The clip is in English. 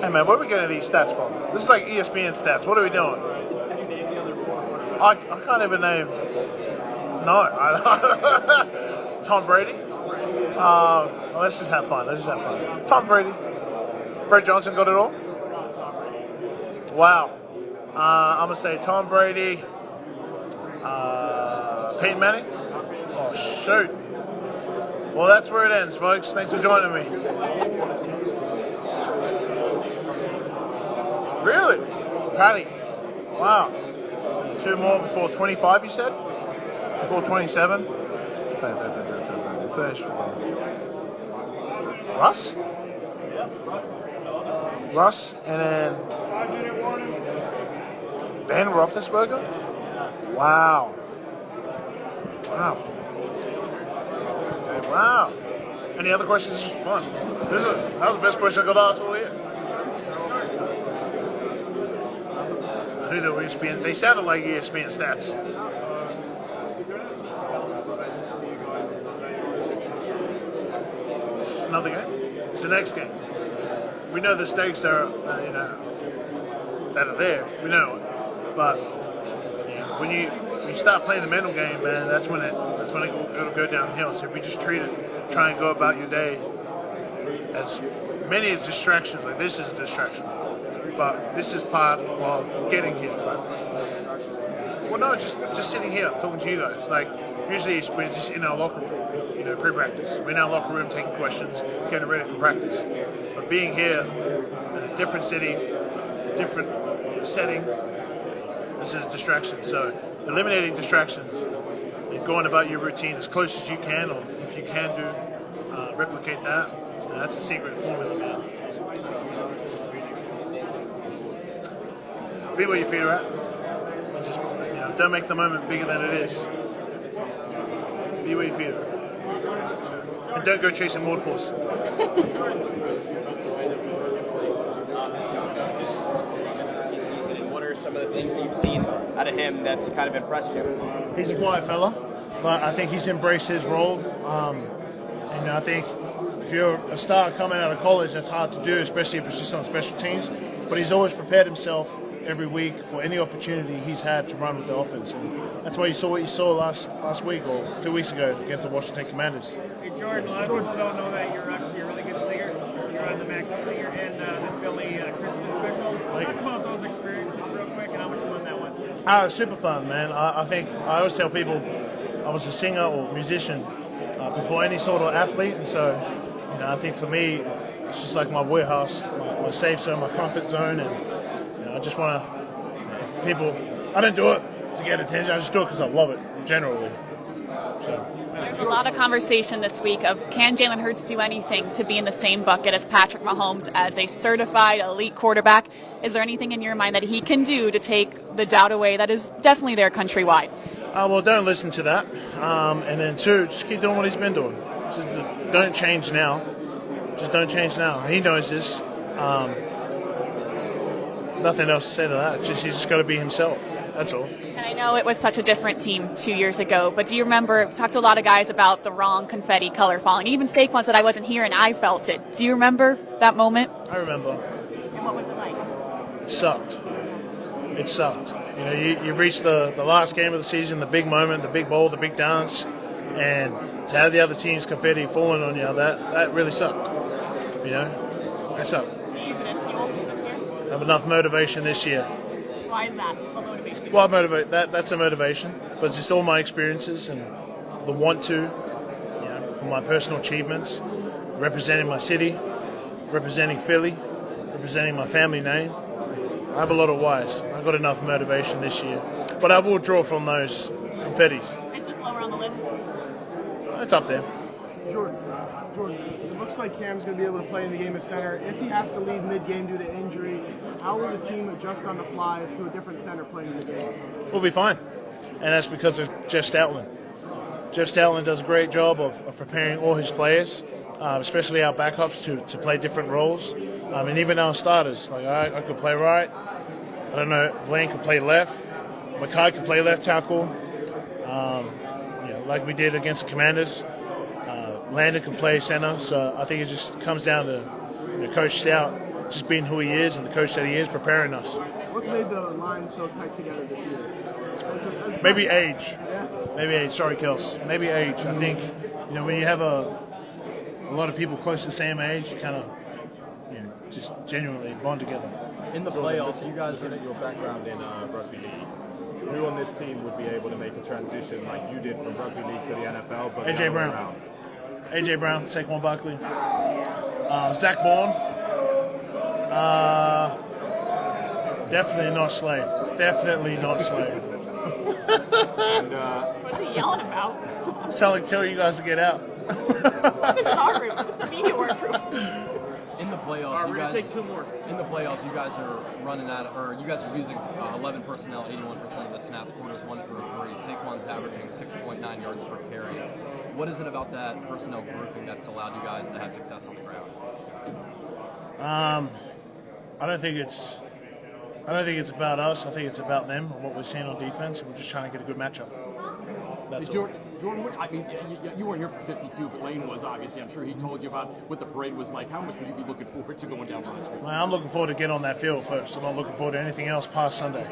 Hey man, where are we getting these stats from? This is like ESPN stats. What are we doing? I can't even name. No. Tom Brady. Let's just have fun. Tom Brady. Brett Johnson got it all? Wow. I'm going to say Tom Brady. Peyton Manning? Oh, shoot. Well, that's where it ends, folks. Thanks for joining me. Really? Patty. Wow. 2 more before 25, you said? Before 27? Russ? Russ, and then Ben Roethlisberger? Wow. Wow. Any other questions? Fun. That was the best question I got asked all year. I knew they were ESPN. They sounded like ESPN stats. It's another game. It's the next game. We know the stakes are, that are there. We know it. But when you start playing the mental game, man, that's when it'll go downhill. So if we just try and go about your day as many as distractions. Like this is a distraction, but this is part of getting here. Right? Well, no, just sitting here talking to you guys. Like usually we're just in our locker room, pre-practice. We're in our locker room taking questions, getting ready for practice. But being here in a different city, a different setting, this is a distraction. So eliminating distractions and going about your routine as close as you can, or if you can do, replicate that. That's the secret formula, man. Be where you feel at. And just don't make the moment bigger than it is. Be where you feel. And don't go chasing waterfalls. What are some of the things you've seen out of him that's kind of impressed you? He's a quiet fella, but I think he's embraced his role. And I think if you're a star coming out of college, that's hard to do, especially if it's just on special teams. But he's always prepared himself every week for any opportunity he's had to run with the offense. And that's why you saw what you saw last week or 2 weeks ago against the Washington Commanders. Hey, Jordan, a lot of people don't know that you're actually a really good singer. You're on the Max Singer and the Philly Christmas special. Talk about those experiences real quick and how much fun that was. Super fun, man. I think I always tell people I was a singer or musician before any sort of athlete, and so I think for me it's just like my warehouse, my safe zone, my comfort zone, and I just want to. People, I don't do it to get attention. I just do it because I love it generally. So. There's a lot of conversation this week of can Jalen Hurts do anything to be in the same bucket as Patrick Mahomes as a certified elite quarterback? Is there anything in your mind that he can do to take the doubt away that is definitely there countrywide? Well, don't listen to that. And then 2, just keep doing what he's been doing. Just don't change now. Just don't change now. He knows this. Nothing else to say to that. He's just got to be himself. That's all. And I know it was such a different team 2 years ago, but do you remember, we talked to a lot of guys about the wrong confetti color falling. Even Saquon said I wasn't here and I felt it. Do you remember that moment? I remember. And what was it like? It sucked. It sucked. You reached the last game of the season, the big moment, the big bowl, the big dance, and to have the other team's confetti falling on you, that really sucked. It sucked. Do you use it as fuel this year? I have enough motivation this year. Why is that? What motivates you? Well, that's a motivation, but just all my experiences and the want to, for my personal achievements, representing my city, representing Philly, representing my family name. I have a lot of whys. I've got enough motivation this year, but I will draw from those confettis. It's just lower on the list. It's up there. Jordan, it looks like Cam's going to be able to play in the game of center. If he has to leave mid-game due to injury, how will the team adjust on the fly to a different center playing in the game? We'll be fine, and that's because of Jeff Stoutland. Jeff Stoutland does a great job of preparing all his players, especially our backups to play different roles, and even our starters. Like I could play right. I don't know. Blaine could play left. Mackay could play left tackle. Like we did against the Commanders. Landon could play center. So I think it just comes down to Coach Stout just being who he is and the coach that he is, preparing us. What's made the line so tight together this year? Maybe age. Yeah. Maybe age. Sorry, Kels. Maybe age. I think, when you have a lot of people close to the same age, you kind of, just genuinely bond together. In the playoffs, you guys looking at your background in rugby league, who on this team would be able to make a transition like you did from rugby league to the NFL? But AJ Brown. AJ Brown, Saquon Barkley, Zach Bourne. Definitely not Slade. Definitely not Slade. What's he yelling about? Tell you guys to get out. This is our room, the media workroom. In the playoffs, We're gonna take 2 more. In the playoffs, you guys are you guys are using 11 personnel, 81% of the snaps, quarters 1 through 3. Saquon's averaging 6.9 yards per carry. What is it about that personnel grouping that's allowed you guys to have success on the ground? I don't think it's about us. I think it's about them and what we're seeing on defense, and we're just trying to get a good matchup. That's all. Jordan, you weren't here for 52, but Lane was, obviously. I'm sure he told you about what the parade was like. How much would you be looking forward to going down last week? Well, I'm looking forward to getting on that field first. I'm not looking forward to anything else past Sunday.